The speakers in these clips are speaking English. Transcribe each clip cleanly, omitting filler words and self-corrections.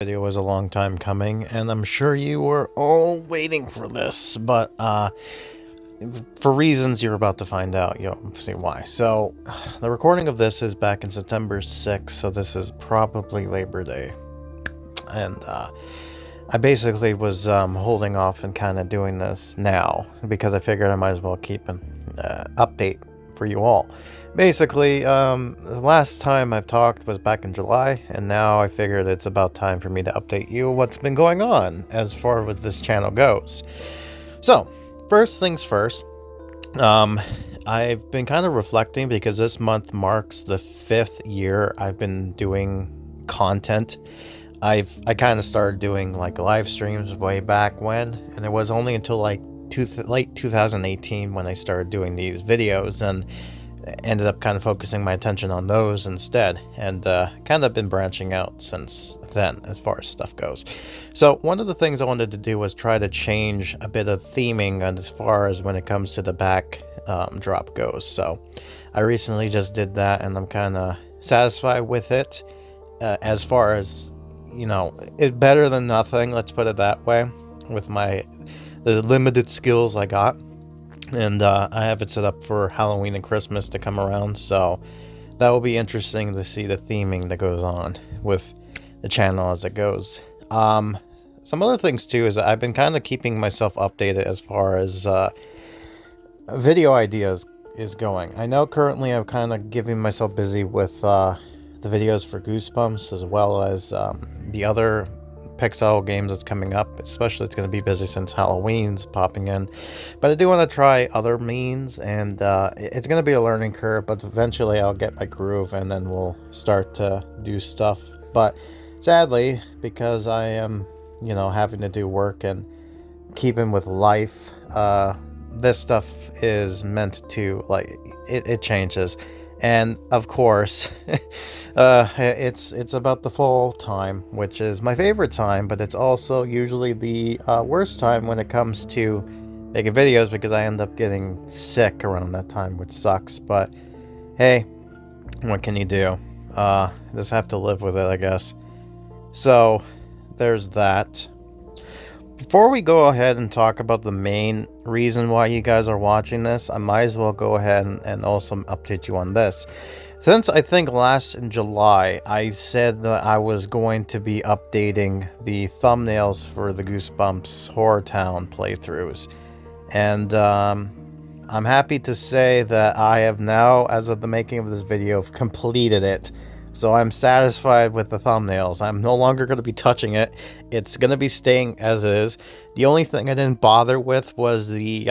Video was a long time coming, and I'm sure you were all waiting for this, but for reasons you're about to find out, you'll see why. So, the recording of this is back in September 6th, so this is probably Labor Day. And I basically was holding off and kind of doing this now, because I figured I might as well keep an update for you all. Basically, the last time I've talked was back in July, and now I figured it's about time for me to update you what's been going on as far as this channel goes. So, first things first, I've been kind of reflecting because this month marks the 5th year I've been doing content. I kind of started doing like live streams way back when, and it was only until like late 2018 when I started doing these videos, and ended up kind of focusing my attention on those instead, and kind of been branching out since then as far as stuff goes. So one of the things I wanted to do was try to change a bit of theming as far as when it comes to the back drop goes. So I recently just did that, and I'm kind of satisfied with it. As far as, you know, it's better than nothing, let's put it that way, with the limited skills I got. And I have it set up for Halloween and Christmas to come around, so that will be interesting to see the theming that goes on with the channel as it goes. Some other things too is that I've been kind of keeping myself updated as far as video ideas is going. I know currently I'm kind of giving myself busy with the videos for Goosebumps, as well as the other Pixowl games that's coming up. Especially it's going to be busy since Halloween's popping in, but I do want to try other means, and it's going to be a learning curve, but eventually I'll get my groove and then we'll start to do stuff. But sadly, because I am, you know, having to do work and keeping with life, this stuff is meant to, like, it changes. And of course, it's about the fall time, which is my favorite time, but it's also usually the worst time when it comes to making videos, because I end up getting sick around that time, which sucks. But hey, what can you do? Just have to live with it, I guess. So there's that. Before we go ahead and talk about the main reason why you guys are watching this, I might as well go ahead and also update you on this. Since I think last in July, I said that I was going to be updating the thumbnails for the Goosebumps HorrorTown playthroughs. And I'm happy to say that I have now, as of the making of this video, completed it. So I'm satisfied with the thumbnails. I'm no longer going to be touching it. It's going to be staying as is. The only thing I didn't bother with was the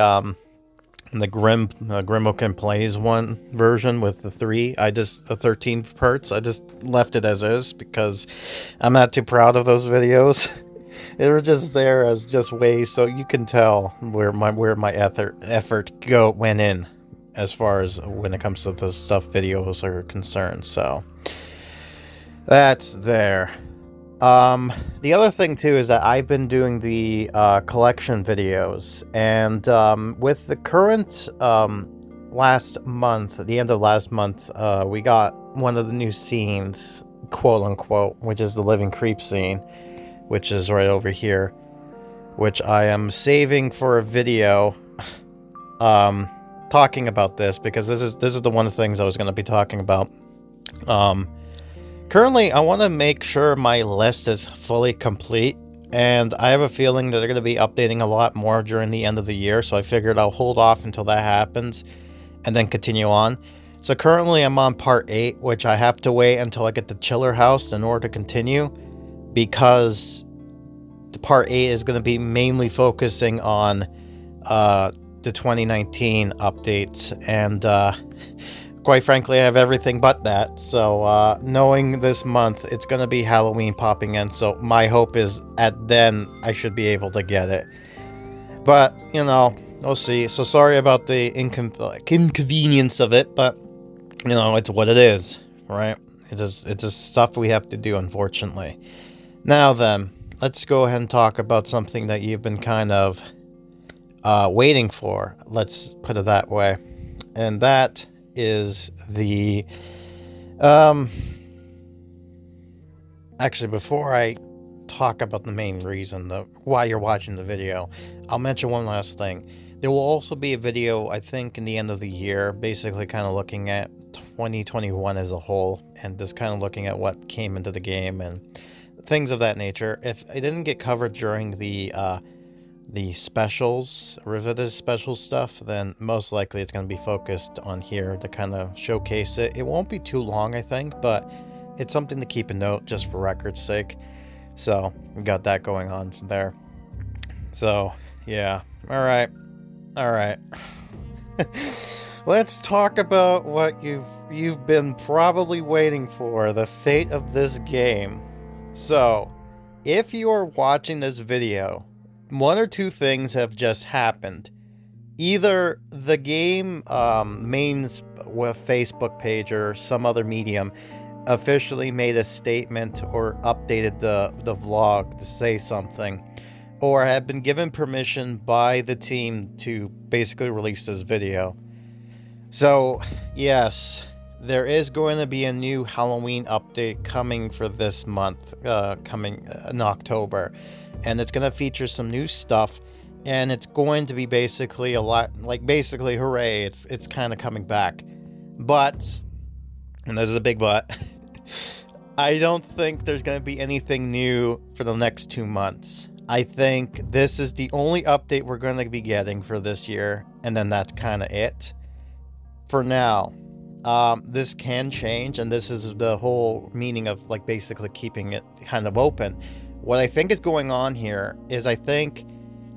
Grimokan Plays one version with the 13 parts. I just left it as is because I'm not too proud of those videos. They were just there as just ways so you can tell where my effort went in as far as when it comes to the stuff videos are concerned. So that's there. The other thing too is that I've been doing the collection videos, and with the current last month, at the end of last month, we got one of the new scenes, quote unquote, which is the living creep scene, which is right over here, which I am saving for a video talking about this, because this is the one of the things I was going to be talking about. Currently, I want to make sure my list is fully complete, and I have a feeling that they're going to be updating a lot more during the end of the year, so I figured I'll hold off until that happens and then continue on. So currently I'm on part 8, which I have to wait until I get the chiller house in order to continue, because the part 8 is going to be mainly focusing on the 2019 updates, and quite frankly, I have everything but that. So knowing this month, it's going to be Halloween popping in. So my hope is at then I should be able to get it. But, you know, we'll see. So sorry about the inconvenience of it. But, you know, it's what it is, right? It's just stuff we have to do, unfortunately. Now then, let's go ahead and talk about something that you've been kind of waiting for. Let's put it that way. And that is the actually, before I talk about the main reason why you're watching the video, I'll mention one last thing. There will also be a video, I think, in the end of the year, basically kind of looking at 2021 as a whole, and just kind of looking at what came into the game and things of that nature. If it didn't get covered during the specials, Riveted special stuff, then most likely it's going to be focused on here to kind of showcase it. It won't be too long, I think, but it's something to keep a note just for record's sake. So we got that going on there. So yeah, all right. Let's talk about what you've been probably waiting for, the fate of this game. So if you are watching this video, one or two things have just happened. Either the game main Facebook page or some other medium officially made a statement or updated the vlog to say something, or have been given permission by the team to basically release this video. So yes, there is going to be a new Halloween update coming for this month, coming in October, and it's going to feature some new stuff, and it's going to be basically a lot, like basically hooray, it's kind of coming back. But, and this is a big but, I don't think there's going to be anything new for the next 2 months. I think this is the only update we're going to be getting for this year, and then that's kind of it for now. This can change, and this is the whole meaning of like basically keeping it kind of open. What I think is going on here is I think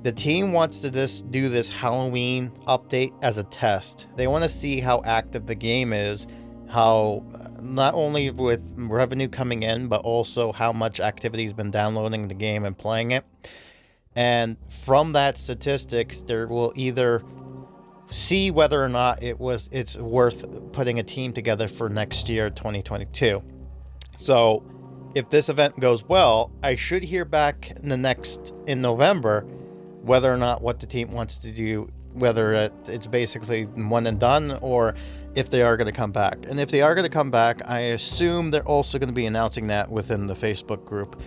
the team wants to do this Halloween update as a test. They want to see how active the game is, how not only with revenue coming in, but also how much activity has been downloading the game and playing it. And from that statistics, there will either see whether or not it's worth putting a team together for next year, 2022. So if this event goes well, I should hear back in November whether or not what the team wants to do, whether it's basically one and done, or if they are going to come back. And if they are going to come back, I assume they're also going to be announcing that within the Facebook group,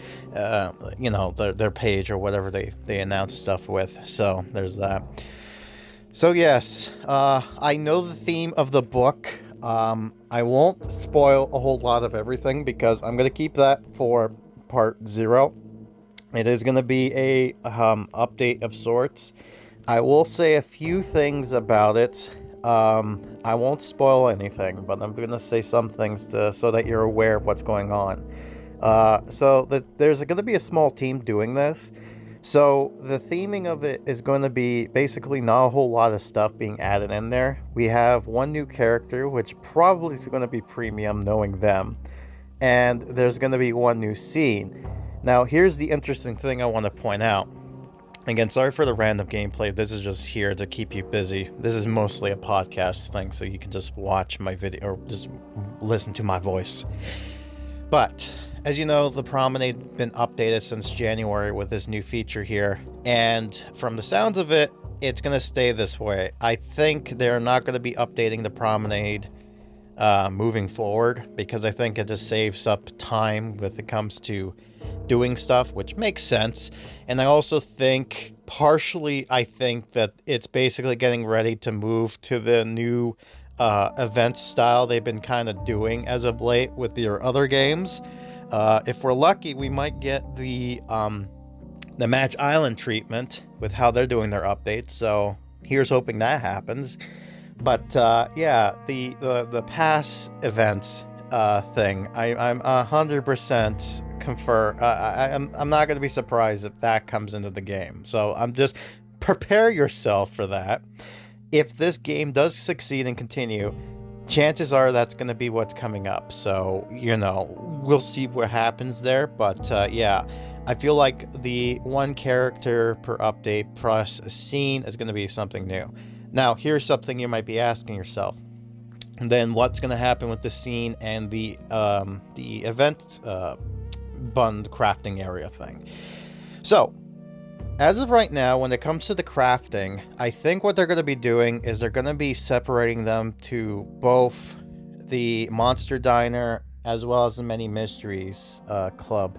their page or whatever they announce stuff with. So there's that. So yes, I know the theme of the book. I won't spoil a whole lot of everything because I'm going to keep that for part 0. It is going to be a update of sorts. I will say a few things about it. I won't spoil anything, but I'm going to say some things so that you're aware of what's going on. There's going to be a small team doing this. So the theming of it is going to be basically not a whole lot of stuff being added in there. We have one new character, which probably is going to be premium, knowing them. And there's going to be one new scene. Now, here's the interesting thing I want to point out. Again, sorry for the random gameplay. This is just here to keep you busy. This is mostly a podcast thing, so you can just watch my video or just listen to my voice. But as you know, the Promenade been updated since January with this new feature here, and from the sounds of it, it's going to stay this way. I think they're not going to be updating the Promenade moving forward, because I think it just saves up time when it comes to doing stuff, which makes sense. And I also think I think that it's basically getting ready to move to the new event style they've been kind of doing as of late with their other games. If we're lucky, we might get the Match Island treatment with how they're doing their updates. So here's hoping that happens. But yeah, the pass events thing, I'm 100% confer. I'm not going to be surprised if that comes into the game. So I'm just prepare yourself for that. If this game does succeed and continue, chances are that's going to be what's coming up. So, we'll see what happens there. But yeah, I feel like the one character per update plus a scene is going to be something new. Now, here's something you might be asking yourself. And then what's going to happen with the scene and the event bund crafting area thing? So, as of right now, when it comes to the crafting, I think what they're going to be doing is they're going to be separating them to both the Monster Diner as well as the Many Mysteries Club.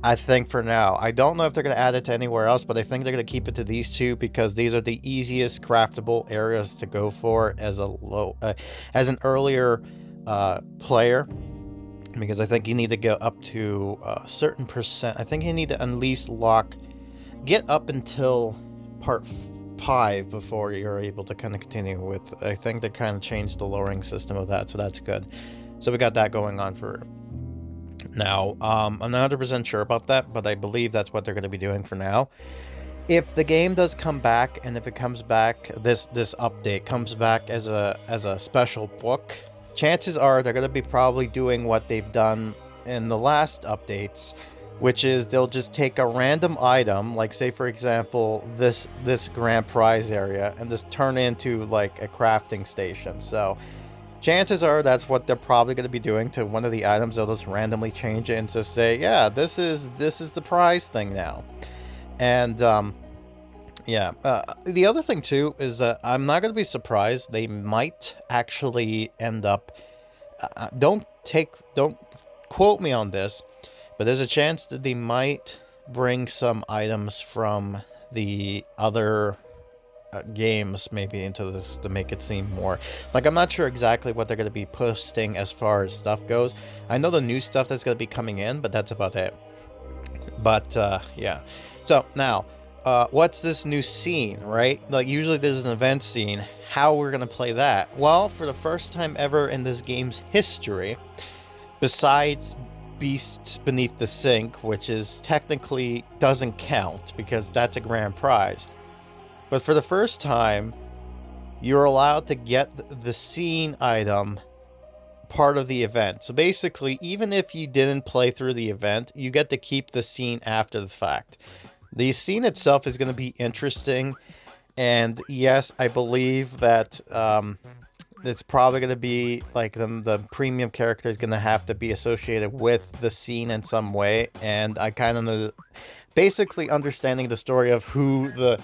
I think for now. I don't know if they're going to add it to anywhere else, but I think they're going to keep it to these two because these are the easiest craftable areas to go for as as an earlier player. Because I think you need to get up to a certain percent. I think you need to at least get up until part 5 before you're able to kind of continue with. I think they kind of changed the lowering system of that, so that's good. So we got that going on for now. I'm not 100% sure about that, but I believe that's what they're going to be doing for now. If the game does come back, and if it comes back, this update comes back as a special book, chances are they're going to be probably doing what they've done in the last updates, which is they'll just take a random item, like say for example this grand prize area, and just turn it into like a crafting station. So chances are that's what they're probably going to be doing to one of the items. They'll just randomly change it and just say, yeah, this is the prize thing now. And yeah, the other thing too is that I'm not going to be surprised they might actually end up don't quote me on this, but there's a chance that they might bring some items from the other games maybe into this to make it seem more like, I'm not sure exactly what they're going to be posting as far as stuff goes. I know the new stuff that's going to be coming in, but that's about it. But yeah, so now what's this new scene, right? Like usually there's an event scene. How we're going to play that? Well, for the first time ever in this game's history, besides Beast Beneath the Sink, which is technically doesn't count because that's a grand prize, but for the first time, you're allowed to get the scene item part of the event. So basically, even if you didn't play through the event, you get to keep the scene after the fact. The scene itself is going to be interesting, and yes, I believe that it's probably going to be like the premium character is going to have to be associated with the scene in some way, and I kind of basically understanding the story of who the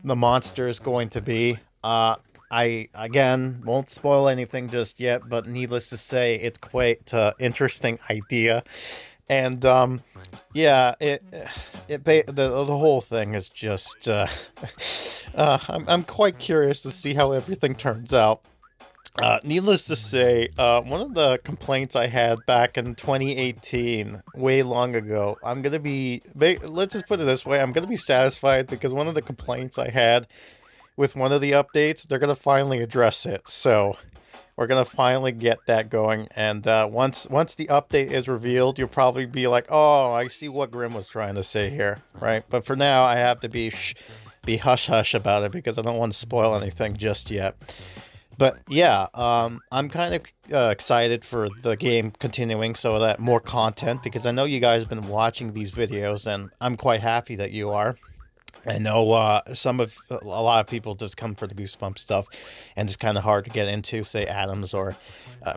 monster is going to be. I, again, won't spoil anything just yet, but needless to say, it's quite interesting idea. And, yeah, the whole thing is just, I'm quite curious to see how everything turns out. Needless to say, one of the complaints I had back in 2018, way long ago, let's just put it this way, I'm going to be satisfied because one of the complaints I had with one of the updates, they're going to finally address it. So we're going to finally get that going. And once the update is revealed, you'll probably be like, oh, I see what Grim was trying to say here, right? But for now, I have to be hush-hush about it because I don't want to spoil anything just yet. But yeah, I'm kind of excited for the game continuing, so that more content, because I know you guys have been watching these videos, and I'm quite happy that you are. I know a lot of people just come for the Goosebumps stuff, and it's kind of hard to get into, say, Adams or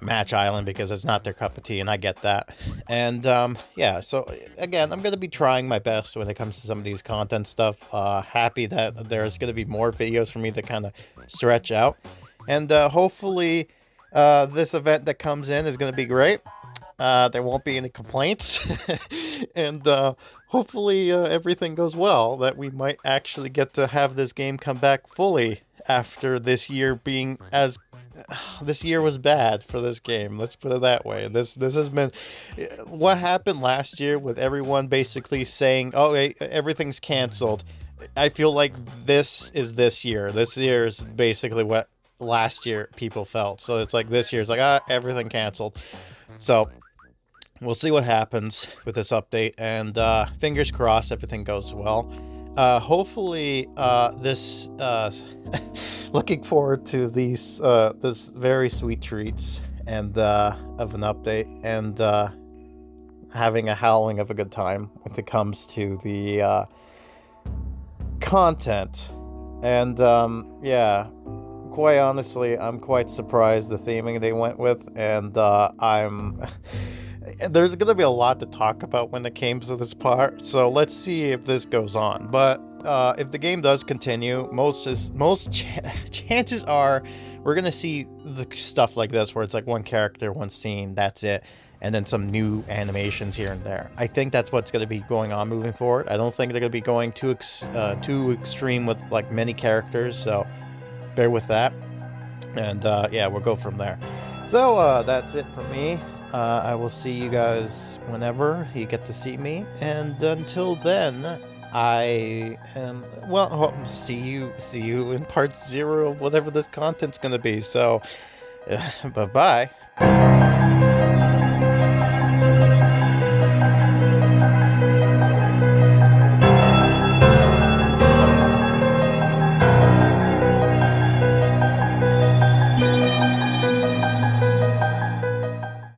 Match Island, because it's not their cup of tea, and I get that. And yeah, so again, I'm going to be trying my best when it comes to some of these content stuff. Happy that there's going to be more videos for me to kind of stretch out. And hopefully this event that comes in is going to be great. There won't be any complaints. And hopefully everything goes well, that we might actually get to have this game come back fully after this year being this year was bad for this game. Let's put it that way. This has been what happened last year with everyone basically saying, oh, everything's canceled. I feel like this is this year. This year is basically what last year people felt. So it's like this year it's like everything canceled. So we'll see what happens with this update, and fingers crossed everything goes well. Hopefully this looking forward to these this very sweet treats and of an update, and having a howling of a good time when it comes to the content. And yeah, quite honestly, I'm quite surprised the theming they went with, and there's going to be a lot to talk about when it came to this part, so let's see if this goes on. But if the game does continue, chances are we're going to see the stuff like this, where it's like one character, one scene, that's it. and then some new animations here and there. I think that's what's going to be going on moving forward. I don't think they're going to be going too extreme with like many characters, so bear with that. And yeah, we'll go from there. So that's it for me. I will see you guys whenever you get to see me, and until then, I am see you in part 0 of whatever this content's gonna be. So, bye bye.